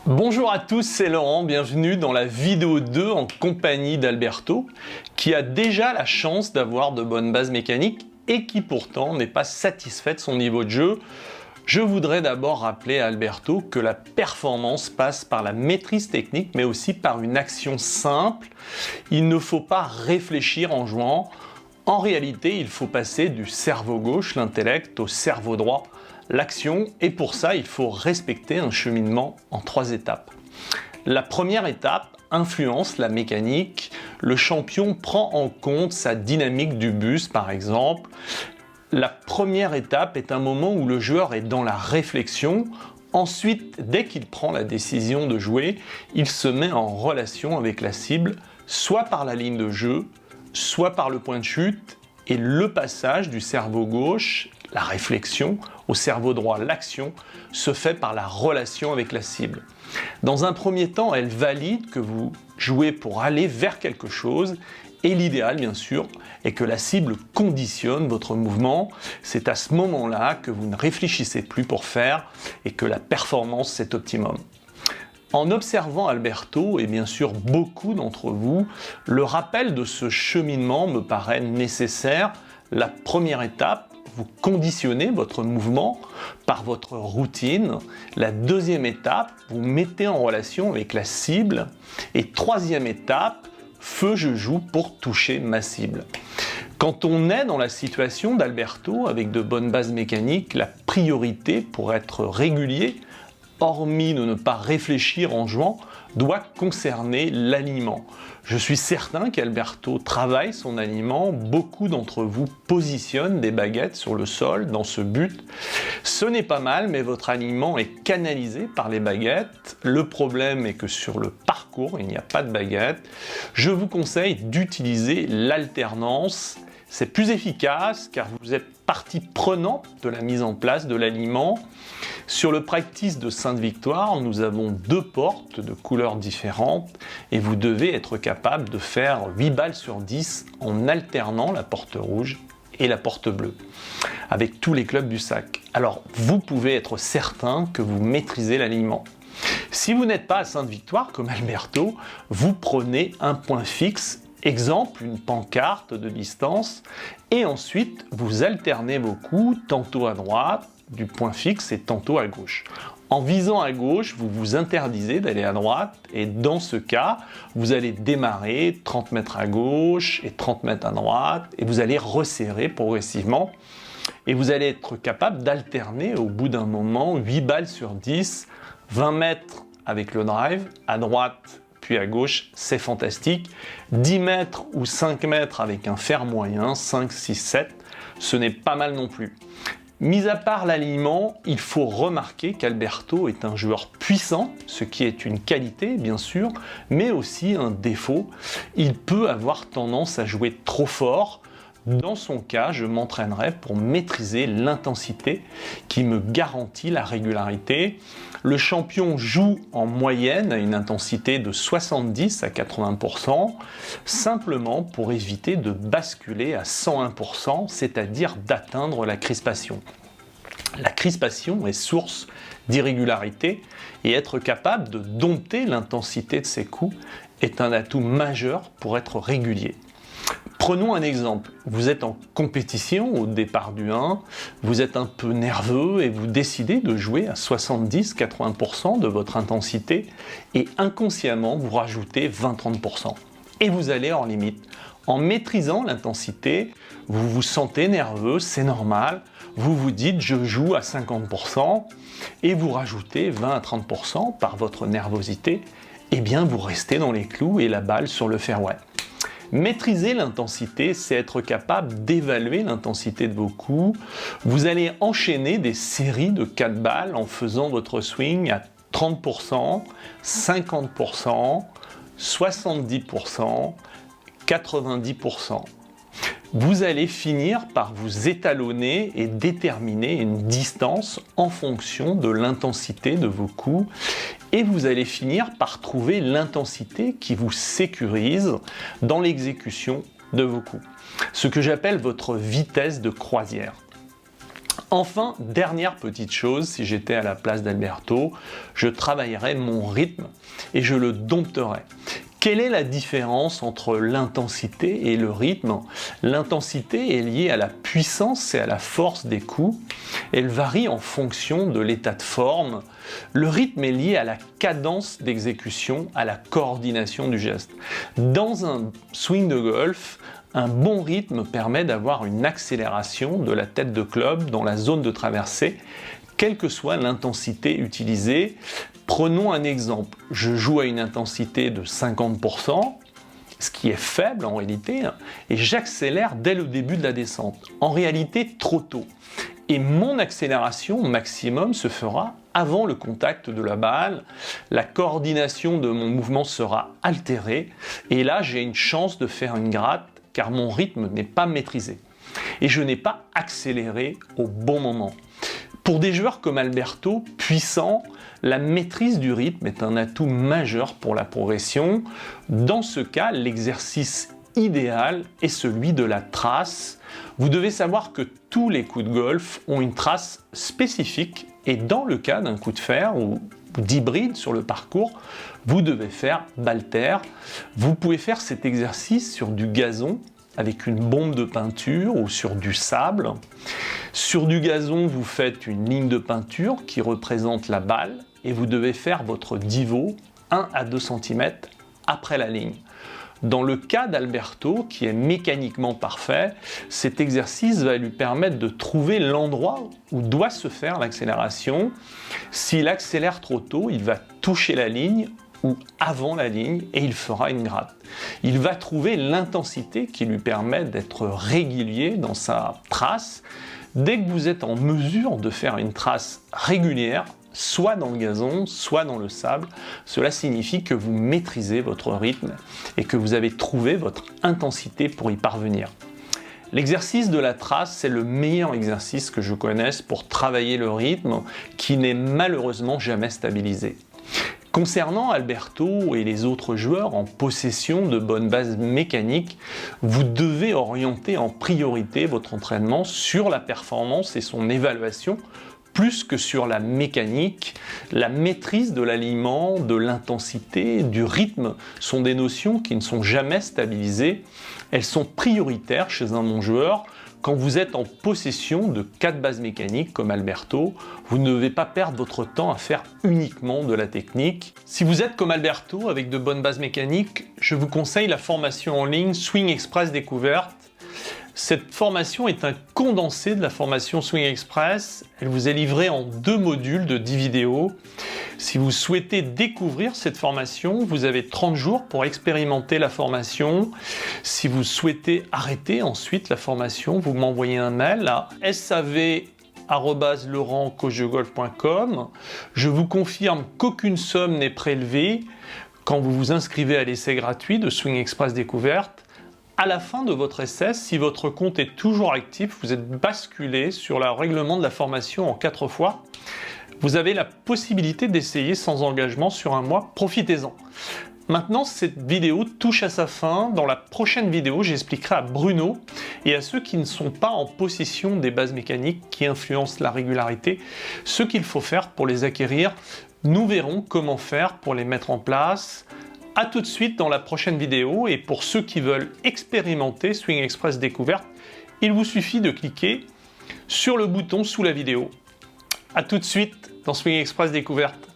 Bonjour à tous, c'est Laurent, bienvenue dans la vidéo 2 en compagnie d'Alberto, qui a déjà la chance d'avoir de bonnes bases mécaniques et qui pourtant n'est pas satisfait de son niveau de jeu. Je voudrais d'abord rappeler à Alberto que la performance passe par la maîtrise technique, mais aussi par une action simple. Il ne faut pas réfléchir en jouant. En réalité, il faut passer du cerveau gauche, l'intellect, au cerveau droit, l'action, et pour ça, il faut respecter un cheminement en 3 étapes. La première étape influence la mécanique. Le champion prend en compte sa dynamique du bus, par exemple. La première étape est un moment où le joueur est dans la réflexion. Ensuite, dès qu'il prend la décision de jouer, il se met en relation avec la cible, soit par la ligne de jeu, soit par le point de chute, et le passage du cerveau gauche, la réflexion, au cerveau droit, l'action, se fait par la relation avec la cible. Dans un premier temps, elle valide que vous jouez pour aller vers quelque chose, et l'idéal, bien sûr, est que la cible conditionne votre mouvement. C'est à ce moment-là que vous ne réfléchissez plus pour faire et que la performance est optimum. En observant Alberto, et bien sûr beaucoup d'entre vous, le rappel de ce cheminement me paraît nécessaire. La première étape, vous conditionnez votre mouvement par votre routine. La deuxième étape, vous mettez en relation avec la cible. Et troisième étape, feu je joue pour toucher ma cible. Quand on est dans la situation d'Alberto avec de bonnes bases mécaniques, la priorité pour être régulier, hormis de ne pas réfléchir en jouant, doit concerner l'alignement. Je suis certain qu'Alberto travaille son alignement. Beaucoup d'entre vous positionnent des baguettes sur le sol dans ce but. Ce n'est pas mal, mais votre alignement est canalisé par les baguettes. Le problème est que sur le parcours, il n'y a pas de baguette. Je vous conseille d'utiliser l'alternance. C'est plus efficace car vous êtes partie prenante de la mise en place de l'alignement. Sur le practice de Sainte-Victoire, nous avons 2 portes de couleurs différentes et vous devez être capable de faire 8 balles sur 10 en alternant la porte rouge et la porte bleue avec tous les clubs du sac. Alors vous pouvez être certain que vous maîtrisez l'alignement. Si vous n'êtes pas à Sainte-Victoire comme Alberto, vous prenez un point fixe, exemple une pancarte de distance, et ensuite vous alternez vos coups tantôt à droite du point fixe et tantôt à gauche. En visant à gauche, vous vous interdisez d'aller à droite et dans ce cas, vous allez démarrer 30 mètres à gauche et 30 mètres à droite et vous allez resserrer progressivement et vous allez être capable d'alterner au bout d'un moment 8 balles sur 10, 20 mètres avec le drive, à droite puis à gauche, c'est fantastique. 10 mètres ou 5 mètres avec un fer moyen, 5, 6, 7, ce n'est pas mal non plus. Mis à part l'alignement, il faut remarquer qu'Alberto est un joueur puissant, ce qui est une qualité bien sûr, mais aussi un défaut. Il peut avoir tendance à jouer trop fort. Dans son cas, je m'entraînerai pour maîtriser l'intensité qui me garantit la régularité. Le champion joue en moyenne à une intensité de 70 à 80%, simplement pour éviter de basculer à 101%, c'est-à-dire d'atteindre la crispation. La crispation est source d'irrégularité et être capable de dompter l'intensité de ses coups est un atout majeur pour être régulier. Prenons un exemple, vous êtes en compétition au départ du 1, vous êtes un peu nerveux et vous décidez de jouer à 70-80% de votre intensité et inconsciemment vous rajoutez 20-30%. Et vous allez hors limite. En maîtrisant l'intensité, vous vous sentez nerveux, c'est normal, vous vous dites je joue à 50% et vous rajoutez 20 à 30% par votre nervosité, et bien vous restez dans les clous et la balle sur le fairway. Maîtriser l'intensité, c'est être capable d'évaluer l'intensité de vos coups. Vous allez enchaîner des séries de 4 balles en faisant votre swing à 30%, 50%, 70%, 90%. Vous allez finir par vous étalonner et déterminer une distance en fonction de l'intensité de vos coups et vous allez finir par trouver l'intensité qui vous sécurise dans l'exécution de vos coups. Ce que j'appelle votre vitesse de croisière. Enfin, dernière petite chose, si j'étais à la place d'Alberto, je travaillerais mon rythme et je le dompterais. Quelle est la différence entre l'intensité et le rythme? L'intensité est liée à la puissance et à la force des coups. Elle varie en fonction de l'état de forme. Le rythme est lié à la cadence d'exécution, à la coordination du geste. Dans un swing de golf, un bon rythme permet d'avoir une accélération de la tête de club dans la zone de traversée, quelle que soit l'intensité utilisée. Prenons un exemple, je joue à une intensité de 50%, ce qui est faible en réalité, et j'accélère dès le début de la descente. En réalité, trop tôt. Et mon accélération maximum se fera avant le contact de la balle, la coordination de mon mouvement sera altérée, et là j'ai une chance de faire une gratte, car mon rythme n'est pas maîtrisé. Et je n'ai pas accéléré au bon moment. Pour des joueurs comme Alberto, puissants, la maîtrise du rythme est un atout majeur pour la progression. Dans ce cas, l'exercice idéal est celui de la trace. Vous devez savoir que tous les coups de golf ont une trace spécifique et dans le cas d'un coup de fer ou d'hybride sur le parcours, vous devez faire balle terre. Vous pouvez faire cet exercice sur du gazon avec une bombe de peinture ou sur du sable. Sur du gazon, vous faites une ligne de peinture qui représente la balle et vous devez faire votre divot 1 à 2 cm après la ligne. Dans le cas d'Alberto, qui est mécaniquement parfait, cet exercice va lui permettre de trouver l'endroit où doit se faire l'accélération. S'il accélère trop tôt, il va toucher la ligne ou avant la ligne et il fera une gratte. Il va trouver l'intensité qui lui permet d'être régulier dans sa trace. Dès que vous êtes en mesure de faire une trace régulière, soit dans le gazon, soit dans le sable, cela signifie que vous maîtrisez votre rythme et que vous avez trouvé votre intensité pour y parvenir. L'exercice de la trace, c'est le meilleur exercice que je connaisse pour travailler le rythme qui n'est malheureusement jamais stabilisé. Concernant Alberto et les autres joueurs en possession de bonnes bases mécaniques, vous devez orienter en priorité votre entraînement sur la performance et son évaluation plus que sur la mécanique. La maîtrise de l'alignement, de l'intensité, du rythme sont des notions qui ne sont jamais stabilisées. Elles sont prioritaires chez un bon joueur. Quand vous êtes en possession de 4 bases mécaniques comme Alberto, vous ne devez pas perdre votre temps à faire uniquement de la technique. Si vous êtes comme Alberto avec de bonnes bases mécaniques, je vous conseille la formation en ligne Swing Express Découverte. Cette formation est un condensé de la formation Swing Express. Elle vous est livrée en 2 modules de 10 vidéos. Si vous souhaitez découvrir cette formation, vous avez 30 jours pour expérimenter la formation. Si vous souhaitez arrêter ensuite la formation, vous m'envoyez un mail à sav@laurentcoachdegolf.com. Je vous confirme qu'aucune somme n'est prélevée quand vous vous inscrivez à l'essai gratuit de Swing Express Découverte. À la fin de votre essai, si votre compte est toujours actif, vous êtes basculé sur le règlement de la formation en 4 fois. Vous avez la possibilité d'essayer sans engagement sur un mois, profitez-en. Maintenant, cette vidéo touche à sa fin. Dans la prochaine vidéo, j'expliquerai à Bruno et à ceux qui ne sont pas en possession des bases mécaniques qui influencent la régularité, ce qu'il faut faire pour les acquérir. Nous verrons comment faire pour les mettre en place. A tout de suite dans la prochaine vidéo et pour ceux qui veulent expérimenter Swing Express Découverte, il vous suffit de cliquer sur le bouton sous la vidéo. A tout de suite dans Swing Express Découverte.